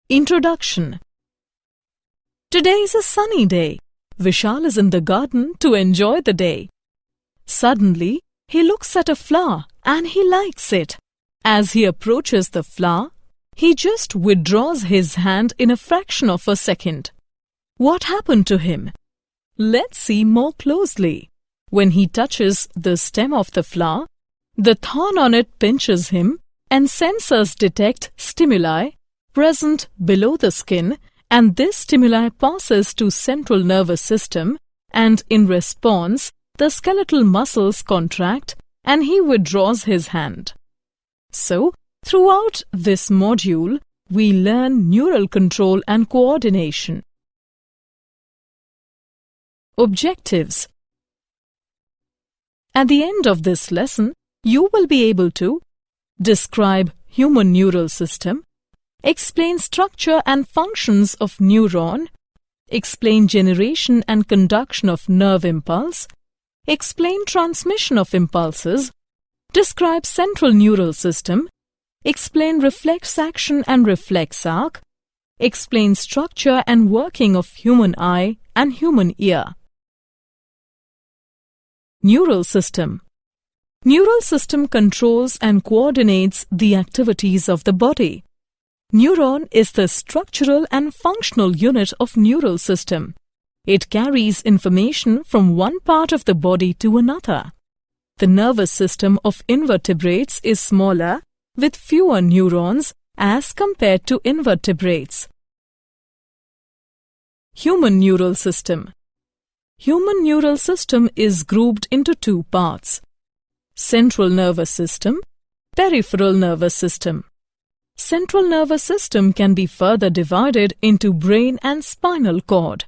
Introduction. Today is a sunny day. Vishal is in the garden to enjoy the day. Suddenly, he looks at a flower and he likes it. As he approaches the flower, he just withdraws his hand in a fraction of a second. What happened to him? Let's see more closely. When he touches the stem of the flower, the thorn on it pinches him and sensors detect stimuli present below the skin, and this stimuli passes to central nervous system, and in response, the skeletal muscles contract and he withdraws his hand. So, throughout this module, we learn neural control and coordination. Objectives. At the end of this lesson, you will be able to describe human neural system, explain structure and functions of neuron, explain generation and conduction of nerve impulse, explain transmission of impulses, describe central neural system, explain reflex action and reflex arc, explain structure and working of human eye and human ear. Neural system. Neural system controls and coordinates the activities of the body. Neuron is the structural and functional unit of neural system. It carries information from one part of the body to another. The nervous system of invertebrates is smaller, with fewer neurons as compared to invertebrates. Human neural system. Human neural system is grouped into two parts: central nervous system, peripheral nervous system. Central nervous system can be further divided into brain and spinal cord.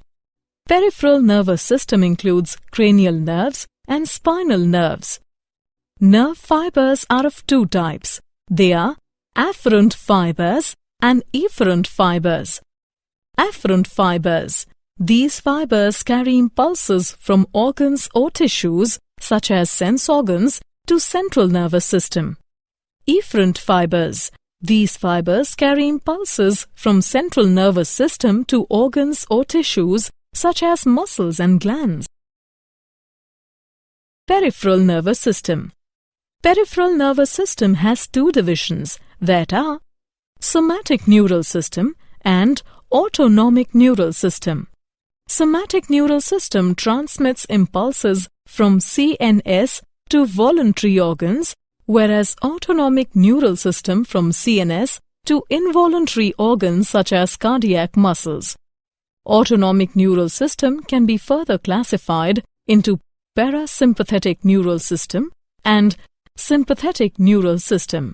Peripheral nervous system includes cranial nerves and spinal nerves. Nerve fibers are of two types. They are afferent fibers and efferent fibers. Afferent fibers. These fibers carry impulses from organs or tissues, such as sense organs, to central nervous system. Efferent fibers. These fibers carry impulses from central nervous system to organs or tissues, such as muscles and glands. Peripheral nervous system. Peripheral nervous system has two divisions, that are somatic neural system and autonomic neural system. Somatic neural system transmits impulses from CNS to voluntary organs, whereas autonomic neural system from CNS to involuntary organs such as cardiac muscles. Autonomic neural system can be further classified into parasympathetic neural system and sympathetic neural system.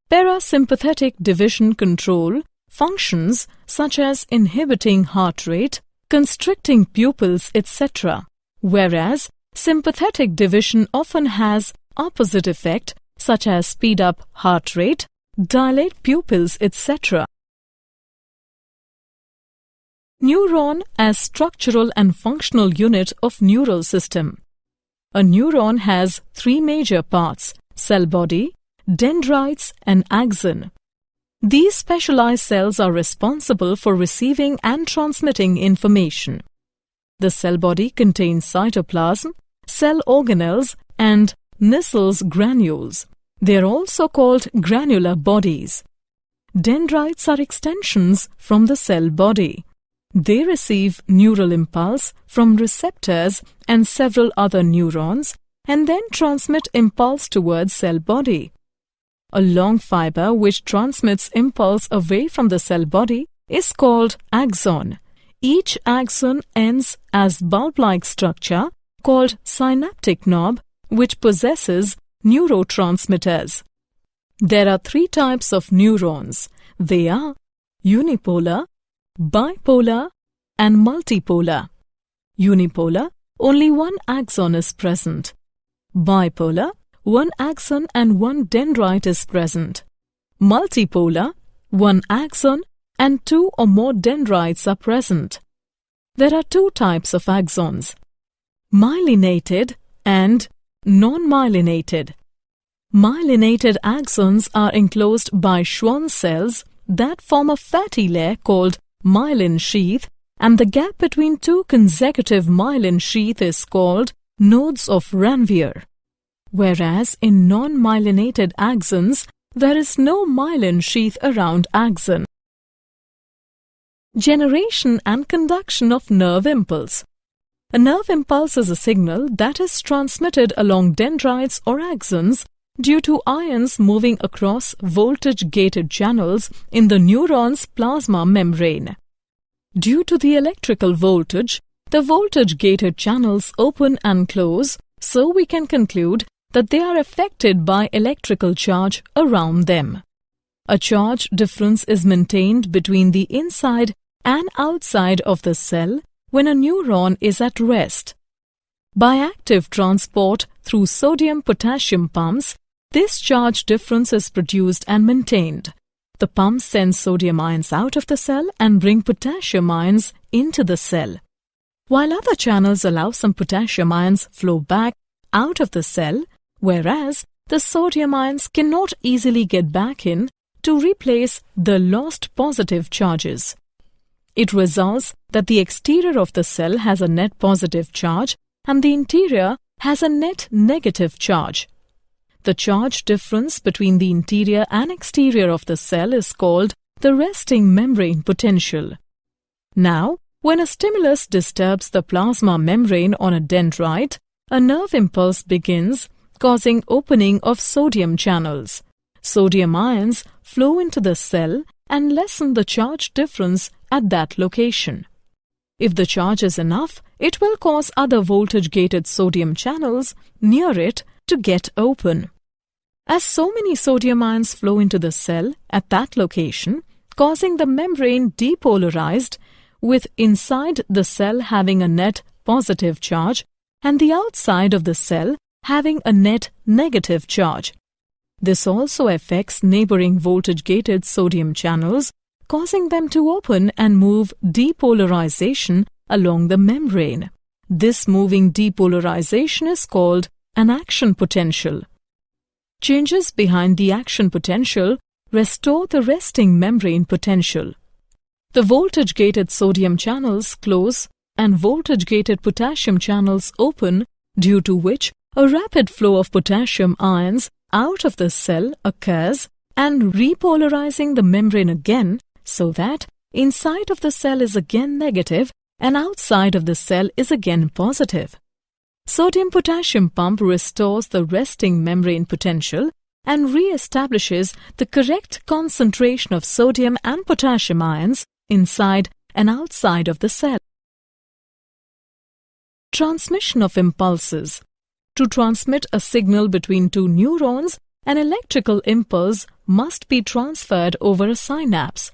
Parasympathetic division control functions such as inhibiting heart rate, constricting pupils, etc., whereas sympathetic division often has opposite effect such as speed up heart rate, dilate pupils, etc. Neuron as structural and functional unit of neural system. A neuron has three major parts: cell body, dendrites and axon. These specialized cells are responsible for receiving and transmitting information. The cell body contains cytoplasm, cell organelles and Nissel's granules. They are also called granular bodies. Dendrites are extensions from the cell body. They receive neural impulse from receptors and several other neurons and then transmit impulse towards cell body. A long fiber which transmits impulse away from the cell body is called axon. Each axon ends as bulb-like structure called synaptic knob, which possesses neurotransmitters. There are three types of neurons. They are unipolar, bipolar and multipolar. Unipolar, only one axon is present. Bipolar, one axon and one dendrite is present. Multipolar, one axon and two or more dendrites are present. There are two types of axons: myelinated and non-myelinated. Myelinated axons are enclosed by Schwann cells that form a fatty layer called myelin sheath, and the gap between two consecutive myelin sheath is called nodes of Ranvier. Whereas in non-myelinated axons, there is no myelin sheath around axon. Generation and conduction of nerve impulse. A nerve impulse is a signal that is transmitted along dendrites or axons due to ions moving across voltage-gated channels in the neuron's plasma membrane. Due to the electrical voltage, the voltage-gated channels open and close, so we can conclude that they are affected by electrical charge around them. A charge difference is maintained between the inside and outside of the cell when a neuron is at rest. By active transport through sodium-potassium pumps, this charge difference is produced and maintained. The pumps send sodium ions out of the cell and bring potassium ions into the cell, while other channels allow some potassium ions flow back out of the cell, whereas the sodium ions cannot easily get back in to replace the lost positive charges. It results that the exterior of the cell has a net positive charge and the interior has a net negative charge. The charge difference between the interior and exterior of the cell is called the resting membrane potential. Now, when a stimulus disturbs the plasma membrane on a dendrite, a nerve impulse begins, causing opening of sodium channels. Sodium ions flow into the cell and lessen the charge difference at that location. If the charge is enough, it will cause other voltage-gated sodium channels near it to get open. As so many sodium ions flow into the cell at that location, causing the membrane depolarized, with inside the cell having a net positive charge and the outside of the cell having a net negative charge. This also affects neighboring voltage-gated sodium channels, causing them to open and move depolarization along the membrane. This moving depolarization is called an action potential. Changes behind the action potential restore the resting membrane potential. The voltage-gated sodium channels close and voltage-gated potassium channels open, due to which a rapid flow of potassium ions out of the cell occurs and repolarizing the membrane again, so that inside of the cell is again negative and outside of the cell is again positive. Sodium-potassium pump restores the resting membrane potential and re-establishes the correct concentration of sodium and potassium ions inside and outside of the cell. Transmission of impulses. To transmit a signal between two neurons, an electrical impulse must be transferred over a synapse.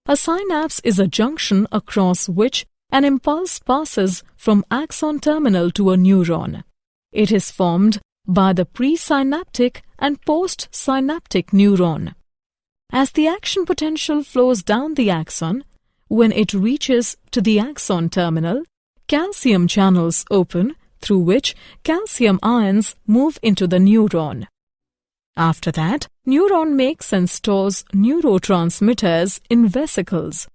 A synapse is a junction across which an impulse passes from axon terminal to a neuron. It is formed by the presynaptic and postsynaptic neuron. As the action potential flows down the axon, when it reaches to the axon terminal, calcium channels open, through which calcium ions move into the neuron. After that, neuron makes and stores neurotransmitters in vesicles.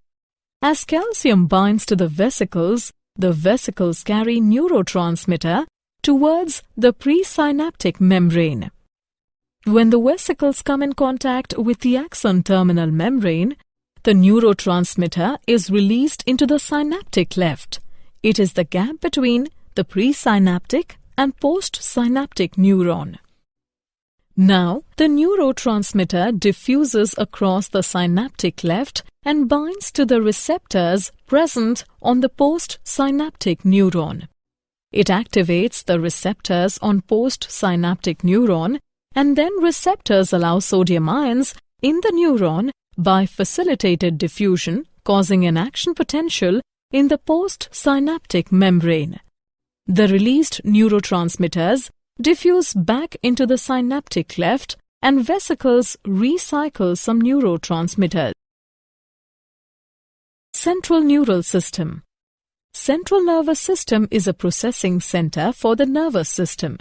As calcium binds to the vesicles carry neurotransmitter towards the presynaptic membrane. When the vesicles come in contact with the axon terminal membrane, the neurotransmitter is released into the synaptic cleft. It is the gap between the presynaptic and postsynaptic neuron. Now, the neurotransmitter diffuses across the synaptic cleft and binds to the receptors present on the postsynaptic neuron. It activates the receptors on postsynaptic neuron, and then receptors allow sodium ions in the neuron by facilitated diffusion, causing an action potential in the postsynaptic membrane. The released neurotransmitters diffuse back into the synaptic cleft and vesicles recycle some neurotransmitters. Central neural system. Central nervous system is a processing center for the nervous system.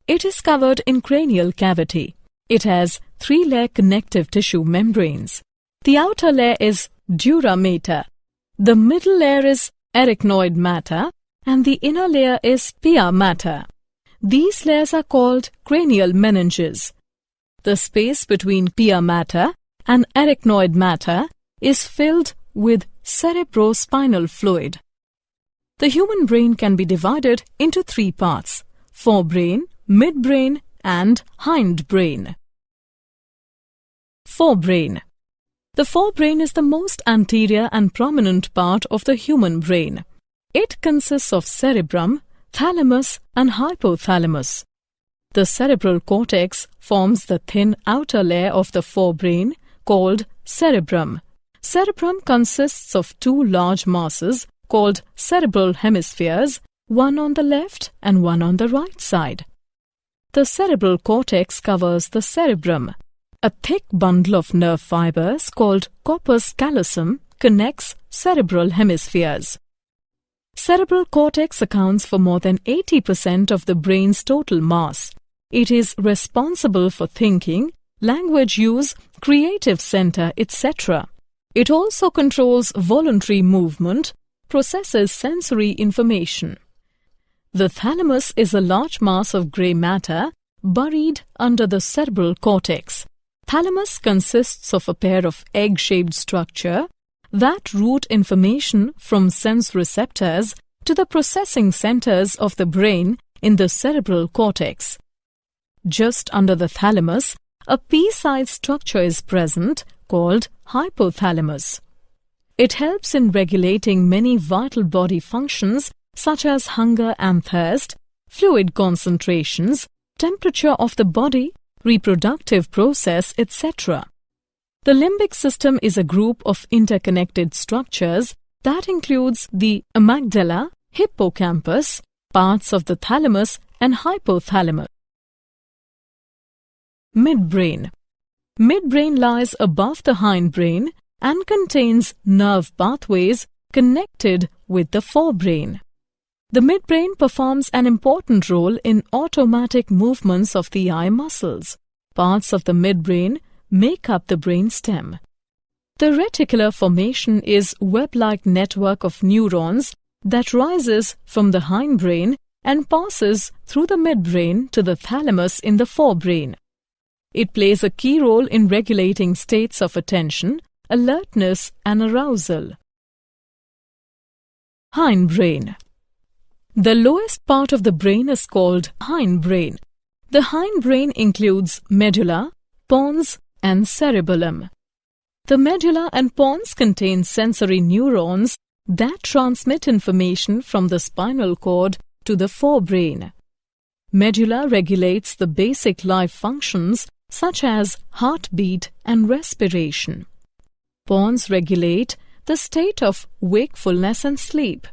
It is covered in cranial cavity. It has 3-layer connective tissue membranes. The outer layer is dura mater, the middle layer is arachnoid matter, and the inner layer is pia mater. These layers are called cranial meninges. The space between pia mater and arachnoid matter is filled with cerebrospinal fluid. The human brain can be divided into three parts: forebrain, midbrain, and hindbrain. Forebrain. The forebrain is the most anterior and prominent part of the human brain. It consists of cerebrum, thalamus, and hypothalamus. The cerebral cortex forms the thin outer layer of the forebrain called cerebrum. Cerebrum consists of two large masses called cerebral hemispheres, one on the left and one on the right side. The cerebral cortex covers the cerebrum. A thick bundle of nerve fibers called corpus callosum connects cerebral hemispheres. Cerebral cortex accounts for more than 80% of the brain's total mass. It is responsible for thinking, language use, creative center, etc. It also controls voluntary movement, processes sensory information. The thalamus is a large mass of grey matter buried under the cerebral cortex. Thalamus consists of a pair of egg-shaped structure that route information from sense receptors to the processing centers of the brain in the cerebral cortex. Just under the thalamus, a pea-sized structure is present called hypothalamus. It helps in regulating many vital body functions such as hunger and thirst, fluid concentrations, temperature of the body, reproductive process, etc. The limbic system is a group of interconnected structures that includes the amygdala, hippocampus, parts of the thalamus and hypothalamus. Midbrain. Midbrain lies above the hindbrain and contains nerve pathways connected with the forebrain. The midbrain performs an important role in automatic movements of the eye muscles. Parts of the midbrain make up the brain stem. The reticular formation is web-like network of neurons that rises from the hindbrain and passes through the midbrain to the thalamus in the forebrain. It plays a key role in regulating states of attention, alertness, and arousal. Hindbrain. The lowest part of the brain is called hindbrain. The hindbrain includes medulla, pons, and cerebellum. The medulla and pons contain sensory neurons that transmit information from the spinal cord to the forebrain. Medulla regulates the basic life functions such as heartbeat and respiration. Pons regulate the state of wakefulness and sleep.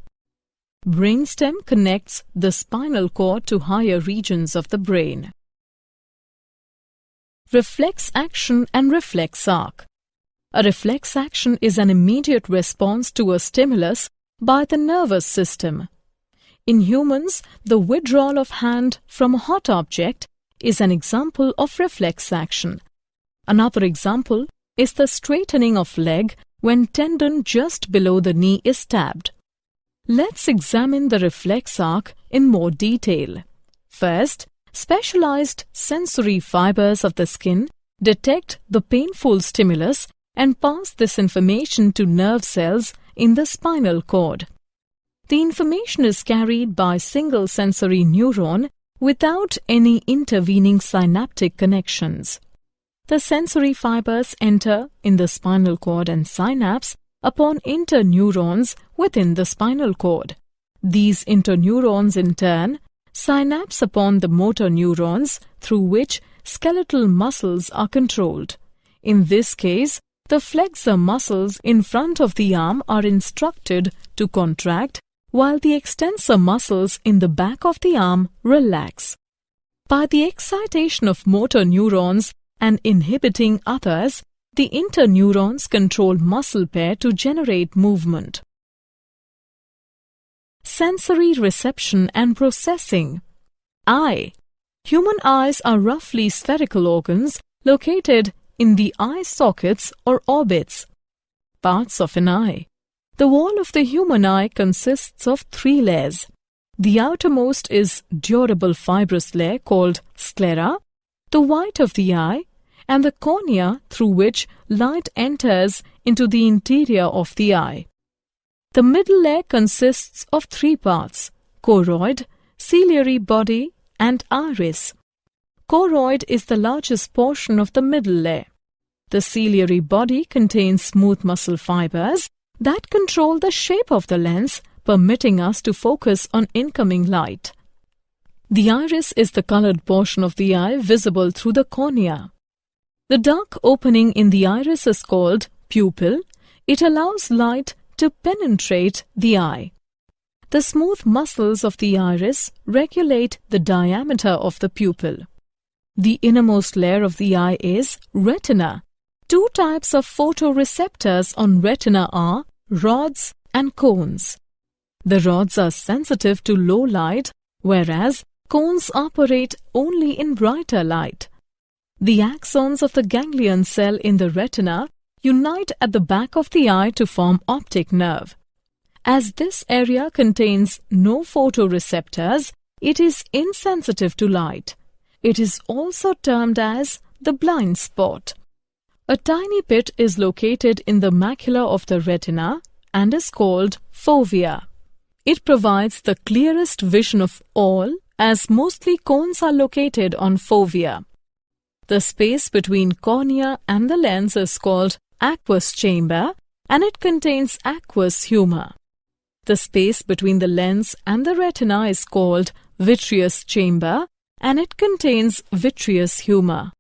Brainstem connects the spinal cord to higher regions of the brain. Reflex action and reflex arc. A reflex action is an immediate response to a stimulus by the nervous system. In humans, the withdrawal of hand from a hot object is an example of reflex action. Another example is the straightening of leg when tendon just below the knee is stabbed. Let's examine the reflex arc in more detail. First, specialized sensory fibers of the skin detect the painful stimulus and pass this information to nerve cells in the spinal cord. The information is carried by single sensory neuron without any intervening synaptic connections. The sensory fibers enter in the spinal cord and synapse upon interneurons within the spinal cord. These interneurons in turn synapse upon the motor neurons through which skeletal muscles are controlled. In this case, the flexor muscles in front of the arm are instructed to contract while the extensor muscles in the back of the arm relax. By the excitation of motor neurons and inhibiting others, the interneurons control muscle pair to generate movement. Sensory reception and processing. Eye. Human eyes are roughly spherical organs located in the eye sockets or orbits. Parts of an eye. The wall of the human eye consists of 3 layers. The outermost is durable fibrous layer called sclera, the white of the eye, and the cornea through which light enters into the interior of the eye. The middle layer consists of 3 parts: choroid, ciliary body, and iris. Choroid is the largest portion of the middle layer. The ciliary body contains smooth muscle fibers that control the shape of the lens, permitting us to focus on incoming light. The iris is the colored portion of the eye visible through the cornea. The dark opening in the iris is called pupil. It allows light to penetrate the eye. The smooth muscles of the iris regulate the diameter of the pupil. The innermost layer of the eye is retina. 2 types of photoreceptors on retina are rods and cones. The rods are sensitive to low light, whereas cones operate only in brighter light. The axons of the ganglion cell in the retina unite at the back of the eye to form optic nerve. As this area contains no photoreceptors, it is insensitive to light. It is also termed as the blind spot. A tiny pit is located in the macula of the retina and is called fovea. It provides the clearest vision of all, as mostly cones are located on fovea. The space between cornea and the lens is called aqueous chamber, and it contains aqueous humor. The space between the lens and the retina is called vitreous chamber, and it contains vitreous humor.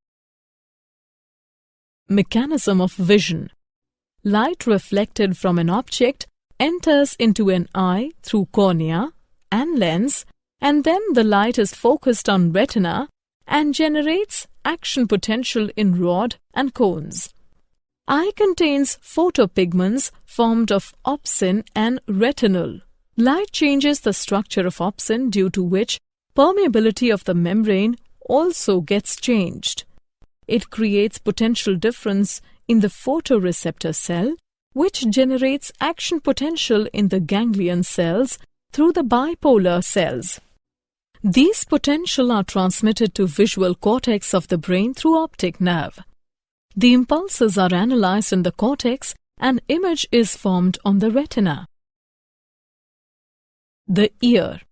Mechanism of vision. Light reflected from an object enters into an eye through cornea and lens, and then the light is focused on retina and generates action potential in rod and cones. Eye contains photopigments formed of opsin and retinol. Light changes the structure of opsin, due to which permeability of the membrane also gets changed. It creates potential difference in the photoreceptor cell, which generates action potential in the ganglion cells through the bipolar cells. These potential are transmitted to visual cortex of the brain through optic nerve. The impulses are analyzed in the cortex and image is formed on the retina. The ear.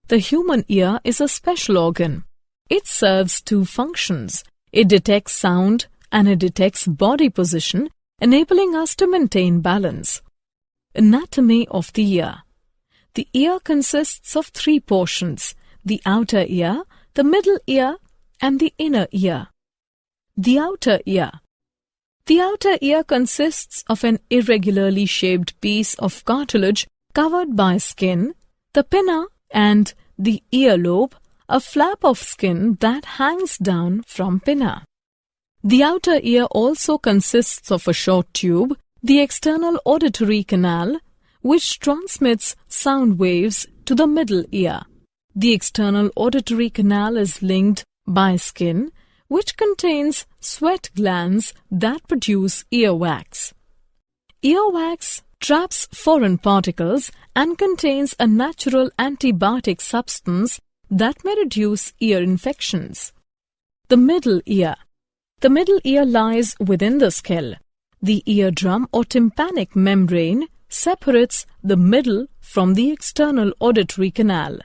The human ear is a special organ. It serves 2 functions. It detects sound and it detects body position, enabling us to maintain balance. Anatomy of the ear. The ear consists of 3 portions: the outer ear, the middle ear, and the inner ear. The outer ear. The outer ear consists of an irregularly shaped piece of cartilage covered by skin, the pinna, and the earlobe, a flap of skin that hangs down from pinna. The outer ear also consists of a short tube, the external auditory canal, which transmits sound waves to the middle ear. The external auditory canal is linked by skin, which contains sweat glands that produce earwax. Earwax traps foreign particles and contains a natural antibiotic substance that may reduce ear infections. The middle ear. The middle ear lies within the skull. The eardrum or tympanic membrane separates the middle from the external auditory canal.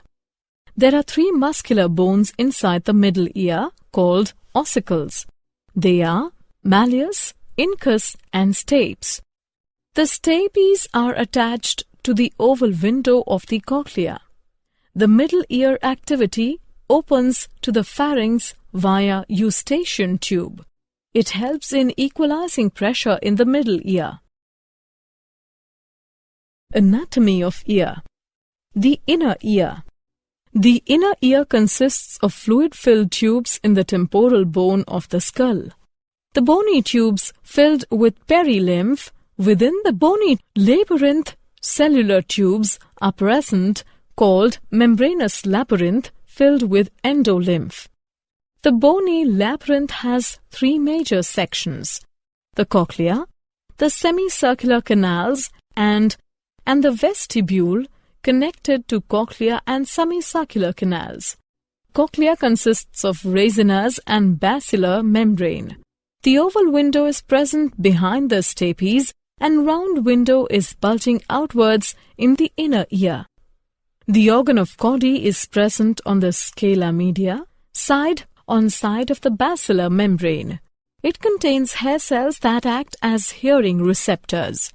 There are 3 muscular bones inside the middle ear called ossicles. They are malleus, incus, and stapes. The stapes are attached to the oval window of the cochlea. The middle ear activity opens to the pharynx via eustachian tube. It helps in equalizing pressure in the middle ear. Anatomy of ear. The inner ear. The inner ear consists of fluid-filled tubes in the temporal bone of the skull. The bony tubes filled with perilymph within the bony labyrinth cellular tubes are present, called membranous labyrinth, filled with endolymph. The bony labyrinth has three major sections: the cochlea, the semicircular canals, and the vestibule connected to cochlea and semicircular canals. Cochlea consists of resinas and basilar membrane. The oval window is present behind the stapes, and round window is bulging outwards in the inner ear. The organ of Cody is present on the scala media, side of the basilar membrane. It contains hair cells that act as hearing receptors.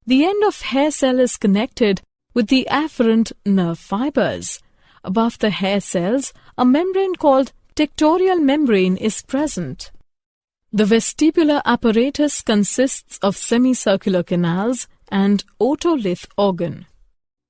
The end of hair cell is connected with the afferent nerve fibers. Above the hair cells, a membrane called tectorial membrane is present. The vestibular apparatus consists of semicircular canals and otolith organ.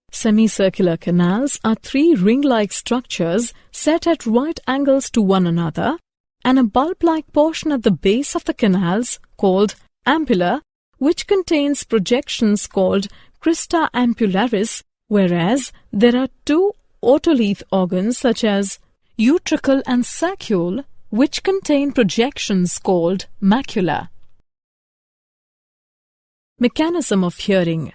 Semicircular canals are three ring-like structures set at right angles to one another, and a bulb-like portion at the base of the canals called ampulla, which contains projections called crista ampullaris, whereas there are two otolith organs such as utricle and saccule, which contain projections called macula. Mechanism of hearing.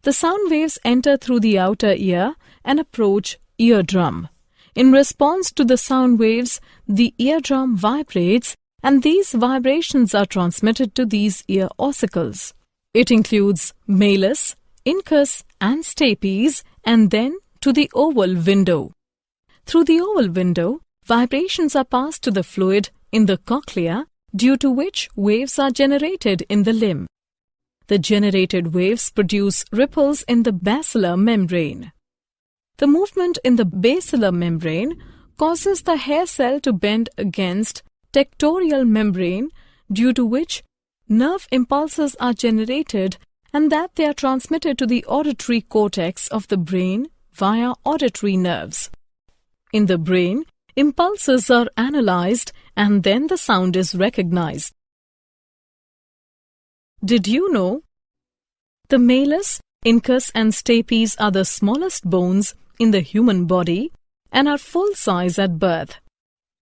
The sound waves enter through the outer ear and approach eardrum. In response to the sound waves, the eardrum vibrates, and these vibrations are transmitted to these ear ossicles. It includes malleus, incus, and stapes, and then to the oval window. Through the oval window, vibrations are passed to the fluid in the cochlea, due to which waves are generated in the limb. The generated waves produce ripples in the basilar membrane. The movement in the basilar membrane causes the hair cell to bend against tectorial membrane, due to which nerve impulses are generated and that they are transmitted to the auditory cortex of the brain via auditory nerves. In the brain, impulses are analyzed and then the sound is recognized. Did you know? The malleus, incus, and stapes are the smallest bones in the human body and are full size at birth.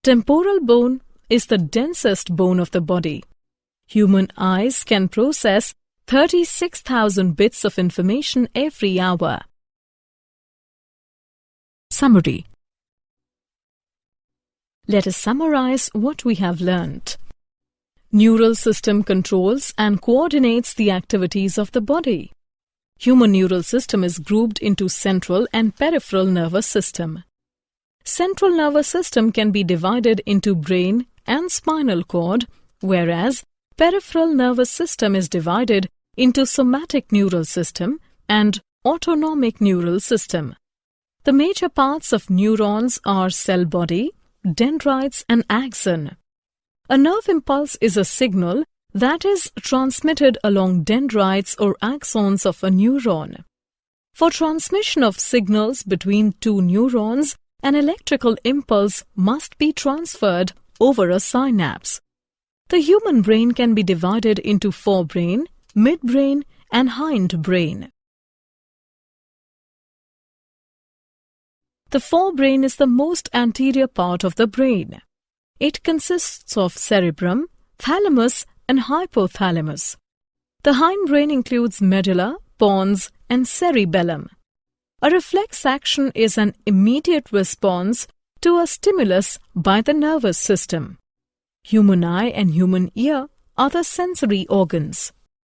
Temporal bone is the densest bone of the body. Human eyes can process 36,000 bits of information every hour. Summary. Let us summarize what we have learnt. Neural system controls and coordinates the activities of the body. Human neural system is grouped into central and peripheral nervous system. Central nervous system can be divided into brain and spinal cord, whereas peripheral nervous system is divided into somatic neural system and autonomic neural system. The major parts of neurons are cell body, dendrites, and axon. A nerve impulse is a signal that is transmitted along dendrites or axons of a neuron. For transmission of signals between two neurons, an electrical impulse must be transferred over a synapse. The human brain can be divided into forebrain, midbrain, and hindbrain. The forebrain is the most anterior part of the brain. It consists of cerebrum, thalamus, and hypothalamus. The hindbrain includes medulla, pons, and cerebellum. A reflex action is an immediate response to a stimulus by the nervous system. Human eye and human ear are the sensory organs.